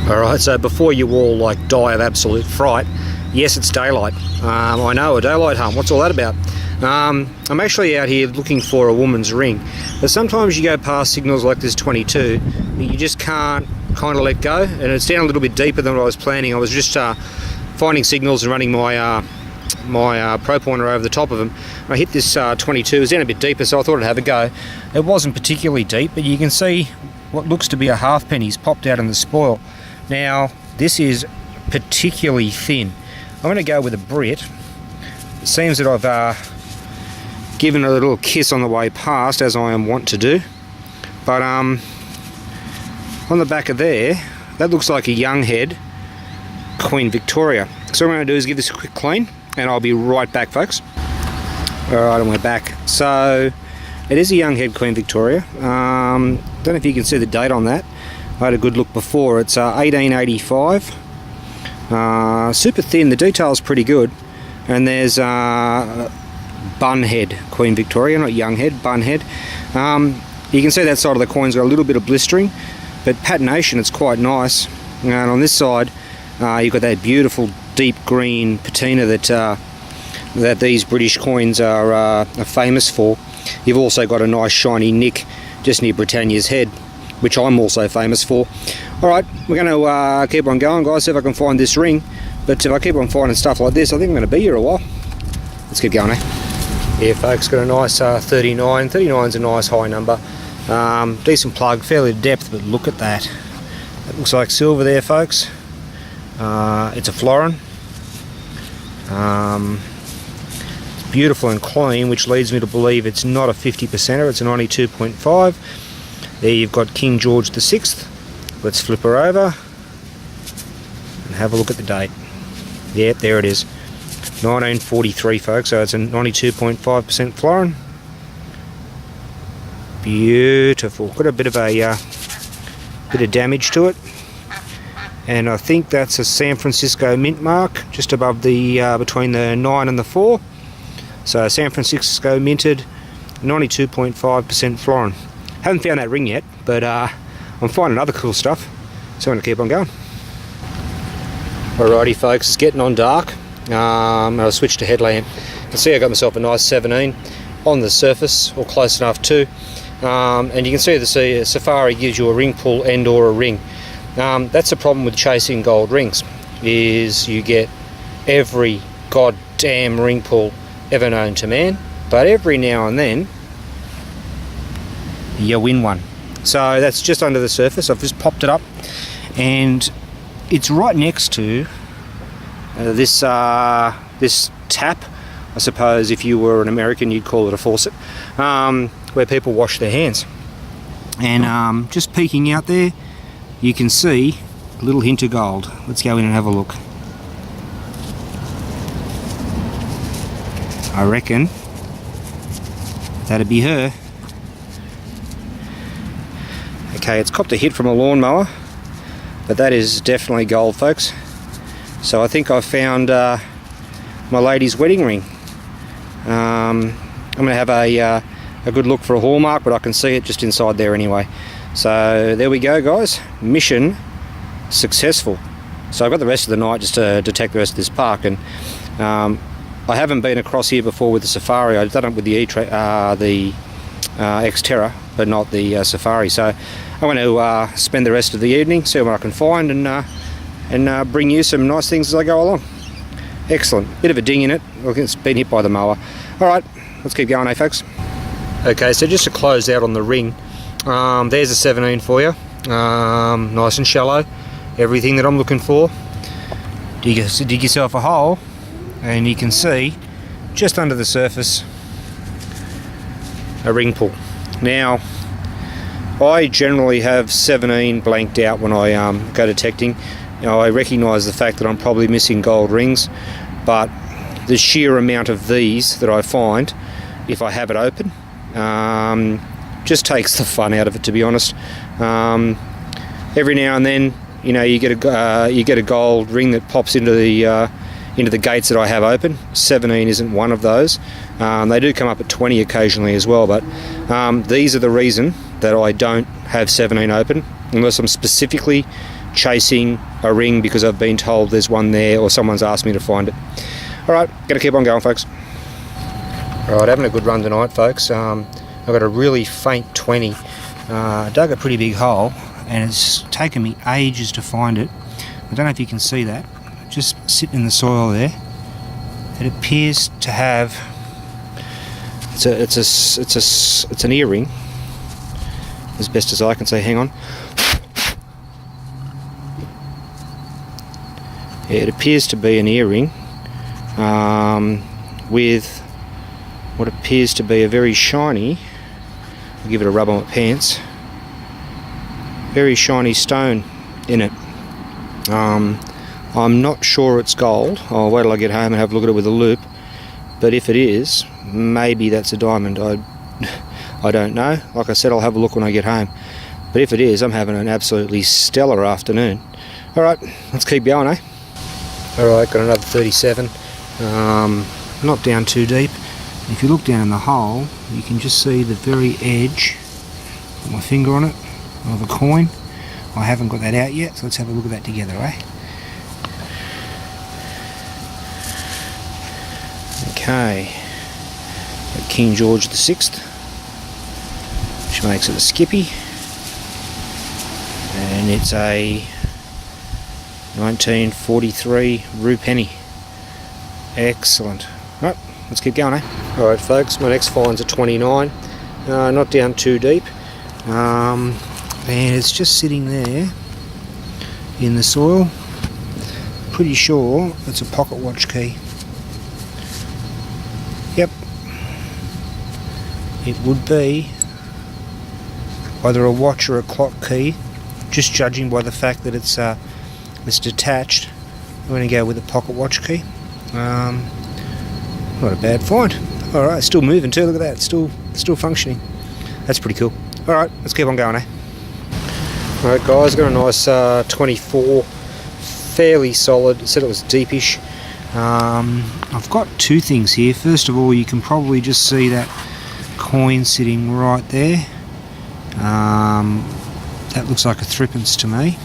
Alright, so before you all like die of absolute fright, yes, it's daylight. I know, a daylight hunt, what's all that about? I'm actually out here looking for a woman's ring, but sometimes you go past signals like this 22, you just can't kind of let go, and it's down a little bit deeper than what I was planning. I was just finding signals and running my pro pointer over the top of them. I hit this 22, it was down a bit deeper, so I thought I'd have a go. It wasn't particularly deep, but you can see what looks to be a halfpenny's popped out in the spoil. Now, this is particularly thin. I'm going to go with a Brit. It seems that I've given it a little kiss on the way past, as I am wont to do. But on the back of there, that looks like a young head Queen Victoria. So what I'm going to do is give this a quick clean, and I'll be right back, folks. Alright, and we're back. So, it is a young head Queen Victoria. Don't know if you can see the date on that. I had a good look before. It's 1885. Super thin. The detail's pretty good. And there's Bunhead Queen Victoria, not young head, Bunhead. You can see that side of the coin's got a little bit of blistering, but patination, it's quite nice. And on this side, you've got that beautiful deep green patina that these British coins are famous for. You've also got a nice shiny nick just near Britannia's head, which I'm also famous for. Alright, we're going to keep on going, guys, see if I can find this ring. But if I keep on finding stuff like this, I think I'm going to be here a while. Let's keep going, eh? Yeah, folks, got a nice 39. 39's a nice high number. Decent plug, fairly depth, but look at that. That looks like silver there, folks. It's a floren. It's beautiful and clean, which leads me to believe it's not a 50%er, it's a 92.5. There you've got King George VI. Let's flip her over and have a look at the date. Yep, there it is. 1943, folks, so it's a 92.5% floren. Beautiful. Got a bit of damage to it. And I think that's a San Francisco mint mark, just above the between the 9 and the 4. So San Francisco minted, 92.5% floren. Haven't found that ring yet, but I'm finding other cool stuff, so I'm going to keep on going. Alrighty, folks, it's getting on dark. I'll switch to headlamp. You can see I got myself a nice 17 on the surface, or close enough to. And you can see the Safari gives you a ring pull and or a ring. That's the problem with chasing gold rings, is you get every goddamn ring pull ever known to man, but every now and then you win one. So that's just under the surface. I've just popped it up, and it's right next to this tap. I suppose if you were an American you'd call it a faucet, where people wash their hands. And just peeking out there, you can see a little hint of gold. Let's go in and have a look. I reckon that'd be her. Okay, it's copped a hit from a lawnmower, but that is definitely gold, folks. So I think I've found my lady's wedding ring. I'm going to have a good look for a hallmark, but I can see it just inside there anyway. So there we go, guys. Mission successful. So I've got the rest of the night just to detect the rest of this park, and I haven't been across here before with the Safari. I've done it with the Xterra, but not the Safari. So I'm going to spend the rest of the evening, see what I can find, and bring you some nice things as I go along. Excellent. Bit of a ding in it. Look, it's been hit by the mower. Alright, let's keep going, eh, folks? Okay, so just to close out on the ring, there's a 17 for you. Nice and shallow. Everything that I'm looking for. Dig yourself a hole, and you can see just under the surface a ring pull. Now, I generally have 17 blanked out when I go detecting. You know, I recognise the fact that I'm probably missing gold rings, but the sheer amount of these that I find, if I have it open, just takes the fun out of it, to be honest. Every now and then, you know, you get a gold ring that pops into the gates that I have open. 17 isn't one of those. They do come up at 20 occasionally as well, but these are the reason that I don't have 17 open, unless I'm specifically chasing a ring because I've been told there's one there or someone's asked me to find it. Alright, gonna keep on going, folks. Alright, having a good run tonight, folks. I've got a really faint 20. Dug a pretty big hole and it's taken me ages to find it. I don't know if you can see that. Just sitting in the soil there. It appears to have... It's an earring, as best as I can see. Hang on. Yeah, it appears to be an earring with what appears to be a very shiny, I'll give it a rub on my pants, very shiny stone in it. I'm not sure it's gold. I'll wait till I get home and have a look at it with a loupe, but if it is, maybe that's a diamond. I don't know. Like I said, I'll have a look when I get home, but if it is, I'm having an absolutely stellar afternoon. Alright, let's keep going, eh? Alright, got another 37. Not down too deep. If you look down in the hole, you can just see the very edge, put my finger on it, of a coin. I haven't got that out yet, so let's have a look at that together, eh? Okay, got King George VI, which makes it a skippy, and it's a 1943 rue penny. Excellent. Right, let's keep going, eh? Alright folks, my next find's a 29, not down too deep, and it's just sitting there in the soil. Pretty sure it's a pocket watch key. Yep, it would be either a watch or a clock key, just judging by the fact that it's detached. I'm going to go with a pocket watch key. Not a bad find. Alright, still moving too, look at that, still functioning. That's pretty cool. Alright, let's keep on going, eh? Alright guys, got a nice 24, fairly solid. It said it was deepish. I've got two things here. First of all, you can probably just see that coin sitting right there. That looks like a threepence to me.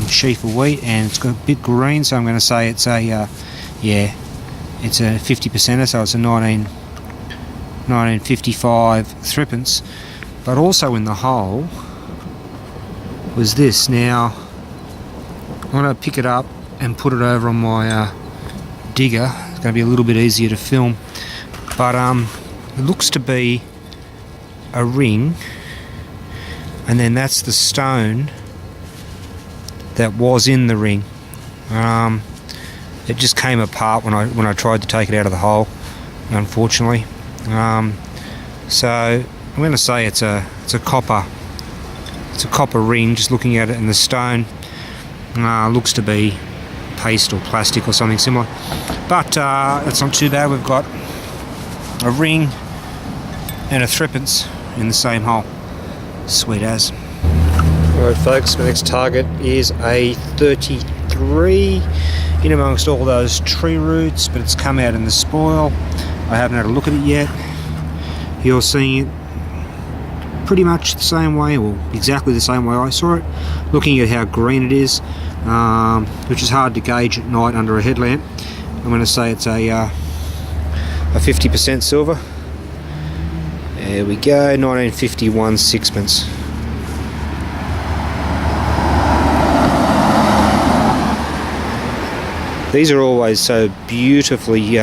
Sheaf of wheat, and it's got a bit green, so I'm going to say it's a yeah, it's a 50%er, so it's a 1955 threepence. But also in the hole was this. Now I'm going to pick it up and put it over on my digger. It's going to be a little bit easier to film, but it looks to be a ring, and then that's the stone that was in the ring. It just came apart when I tried to take it out of the hole, unfortunately. So I'm going to say it's a copper ring. Just looking at it, and the stone looks to be paste or plastic or something similar. But it's not too bad. We've got a ring and a threepence in the same hole. Sweet as. Alright folks, my next target is a 33 in amongst all those tree roots, but it's come out in the spoil. I haven't had a look at it yet. You're seeing it pretty much the same way, or exactly the same way I saw it. Looking at how green it is, which is hard to gauge at night under a headlamp. I'm going to say it's a 50% silver. There we go, 1951 sixpence. These are always so beautifully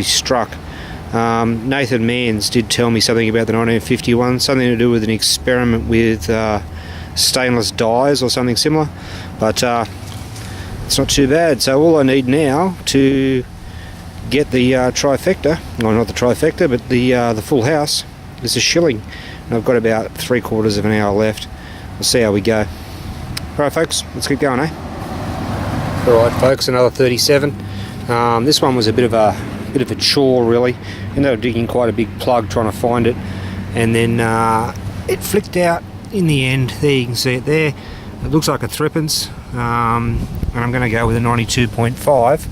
struck. Nathan Manns did tell me something about the 1951, something to do with an experiment with stainless dyes or something similar, but it's not too bad. So all I need now to get the trifecta, well, not the trifecta, but the full house, is a shilling, and I've got about 3/4 of an hour left. We'll see how we go. Alright folks, let's keep going, eh? Alright folks, another 37. This one was a bit of a chore really. Ended up digging quite a big plug trying to find it, and then it flicked out in the end. There you can see it there. It looks like a threepence, and I'm going to go with a 92.5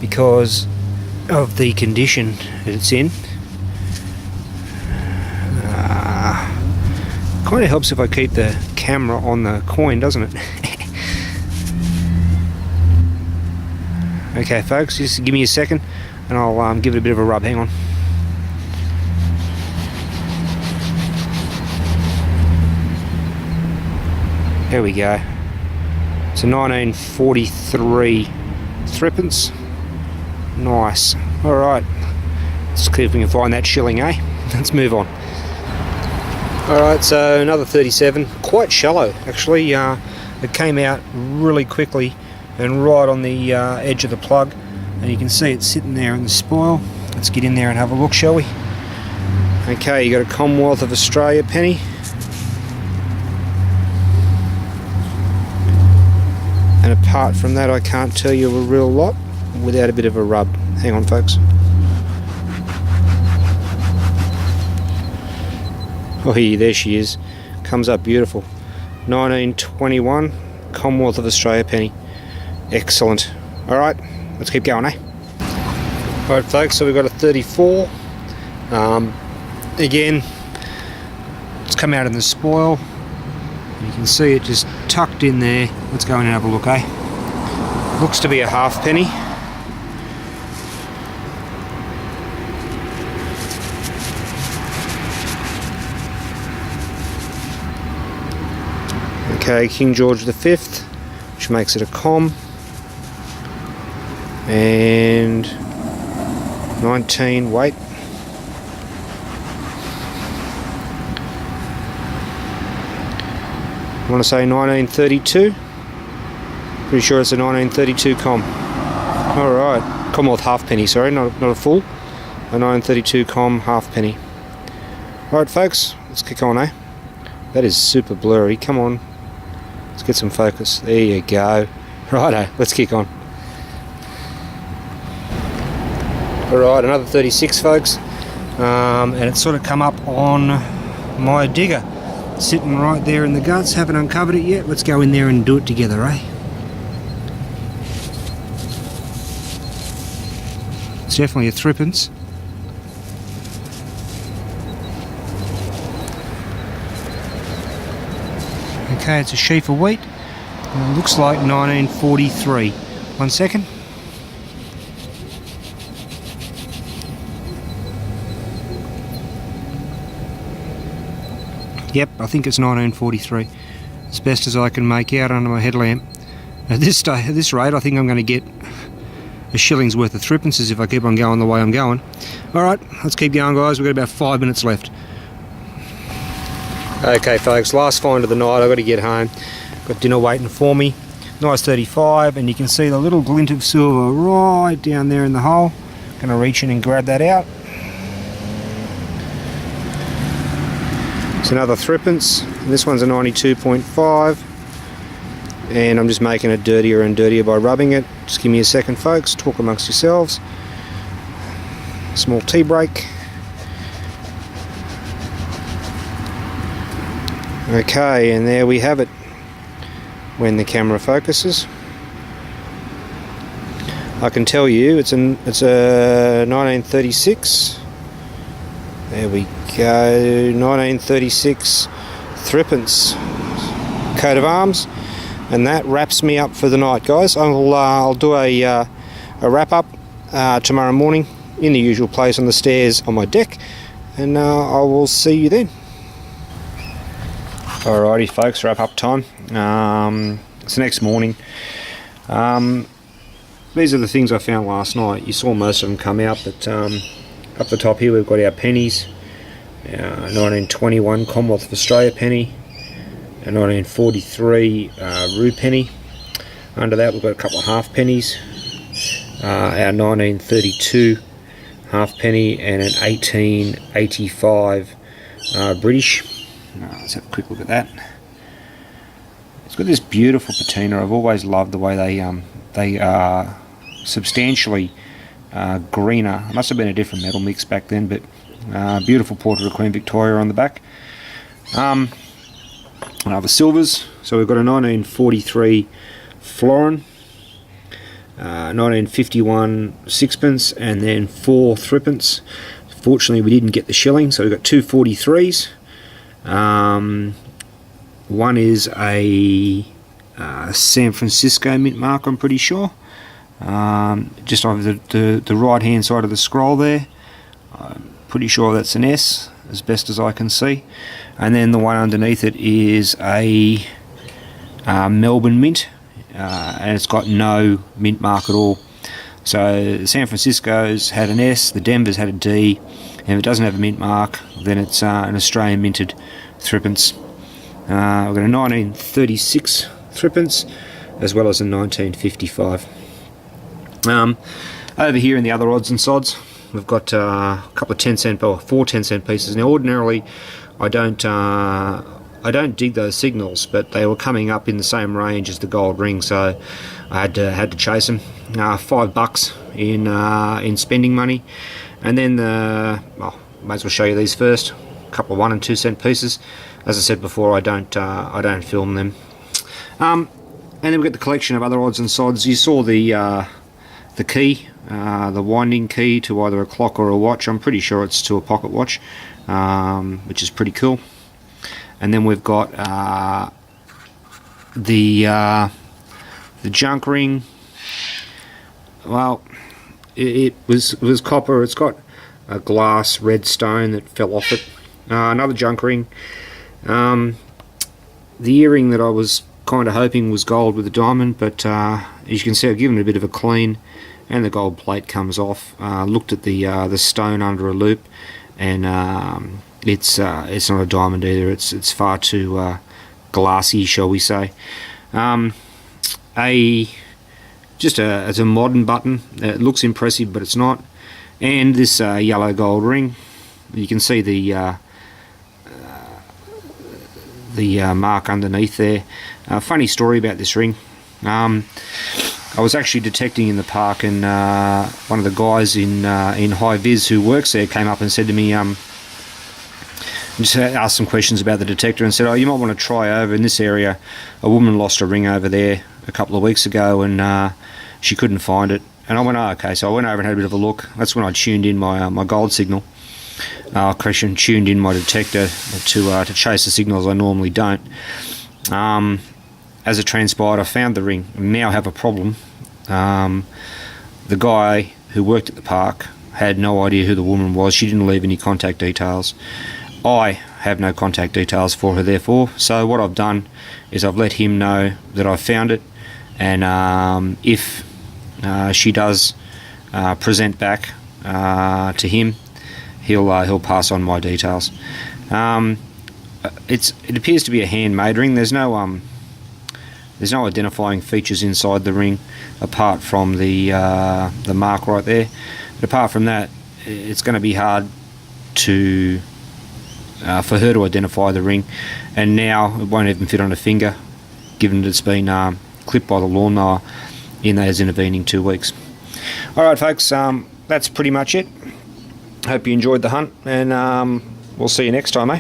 because of the condition that it's in. Kind of helps if I keep the camera on the coin, doesn't it? Okay folks, just give me a second and I'll give it a bit of a rub. Hang on. There we go. It's a 1943 threepence. Nice. Alright. Let's see if we can find that shilling, eh? Let's move on. Alright, so another 37. Quite shallow, actually. It came out really quickly and right on the edge of the plug. And you can see it sitting there in the spoil. Let's get in there and have a look, shall we? Okay, you got a Commonwealth of Australia penny. And apart from that, I can't tell you a real lot without a bit of a rub. Hang on, folks. Oh, here, there she is. Comes up beautiful. 1921 Commonwealth of Australia penny. Excellent. Alright, let's keep going, eh? Alright, folks, so we've got a 34. Again, it's come out in the spoil. You can see it just tucked in there. Let's go in and have a look, eh? Looks to be a halfpenny. Okay, King George V, which makes it a com. And 19, wait. I want to say 1932. Pretty sure it's a 1932 com. Alright, Commonwealth halfpenny, sorry, not a full. A 1932 com halfpenny. Alright folks, let's kick on, eh? That is super blurry, come on. Let's get some focus. There you go. Righto, let's kick on. Alright, another 36 folks. And it's sort of come up on my digger. Sitting right there in the guts, haven't uncovered it yet. Let's go in there and do it together, eh? It's definitely a threepence. Okay, it's a sheaf of wheat. And it looks like 1943. 1 second. Yep, I think it's 1943. As best as I can make out under my headlamp. At this rate, I think I'm going to get a shilling's worth of threepences if I keep on going the way I'm going. Alright, let's keep going guys, we've got about 5 minutes left. Okay folks, last find of the night, I've got to get home. Got dinner waiting for me. Nice 35, and you can see the little glint of silver right down there in the hole. Going to reach in and grab that out. It's another threepence, and this one's a 92.5, and I'm just making it dirtier and dirtier by rubbing it. Just give me a second folks, talk amongst yourselves. Small tea break. Okay, and there we have it when the camera focuses. I can tell you it's a 1936. There we go, 1936 threepence coat of arms, and that wraps me up for the night, guys. I'll do a wrap up tomorrow morning in the usual place on the stairs on my deck, and I will see you then. Alrighty folks, wrap up time. It's the next morning. These are the things I found last night. You saw most of them come out, but up the top here we've got our pennies. 1921 Commonwealth of Australia penny, a 1943 Roo penny. Under that we've got a couple of half pennies, our 1932 half penny, and an 1885 British. Let's have a quick look at that. It's got this beautiful patina. I've always loved the way they are substantially greener. It must have been a different metal mix back then, but beautiful portrait of Queen Victoria on the back. Other silvers. So we've got a 1943 floren, 1951 sixpence, and then 4 threepence. Fortunately we didn't get the shilling, so we've got 2 43s. One is a San Francisco mint mark, I'm pretty sure. Just over the right hand side of the scroll there. I'm pretty sure that's an S, as best as I can see. And then the one underneath it is a Melbourne mint, and it's got no mint mark at all. So San Francisco's had an S, the Denver's had a D, and if it doesn't have a mint mark, then it's an Australian minted threepence. We've got a 1936 threepence, as well as a 1955. Over here in the other odds and sods, we've got a couple of 10-cent or 4 10-cent pieces. Now, ordinarily, I don't dig those signals, but they were coming up in the same range as the gold ring, so I had to chase them. $5 in spending money, and then might as well show you these first. A couple of 1 and 2 cent pieces. As I said before, I don't film them. And then we've got the collection of other odds and sods. You saw the key, the winding key to either a clock or a watch. I'm pretty sure it's to a pocket watch, which is pretty cool. And then we've got the junk ring. Well, it was copper. It's got a glass red stone that fell off it. Another junk ring. The earring that I was kind of hoping was gold with a diamond, but as you can see, I've given it a bit of a clean, and the gold plate comes off. Looked at the stone under a loop, and it's not a diamond either. It's far too glassy, shall we say. It's a modern button. It looks impressive, but it's not. And this yellow gold ring. You can see the mark underneath there. Funny story about this ring. I was actually detecting in the park, and one of the guys in high vis who works there came up and said to me, just asked some questions about the detector, and said, "Oh, you might want to try over in this area. A woman lost a ring over there a couple of weeks ago, and she couldn't find it." And I went, "Oh, okay." So I went over and had a bit of a look. That's when I tuned in my gold signal. Christian tuned in my detector to chase the signals I normally don't. As it transpired, I found the ring. I now have a problem. The guy who worked at the park had no idea who the woman was. She didn't leave any contact details. I have no contact details for her, therefore. So what I've done is I've let him know that I found it, and if she does present back to him, he'll pass on my details. It appears to be a handmade ring. There's no identifying features inside the ring apart from the mark right there. But apart from that, it's going to be hard to for her to identify the ring. And now it won't even fit on a finger, given that it's been clipped by the lawnmower in those intervening 2 weeks. All right, folks. That's pretty much it. Hope you enjoyed the hunt, and we'll see you next time, eh?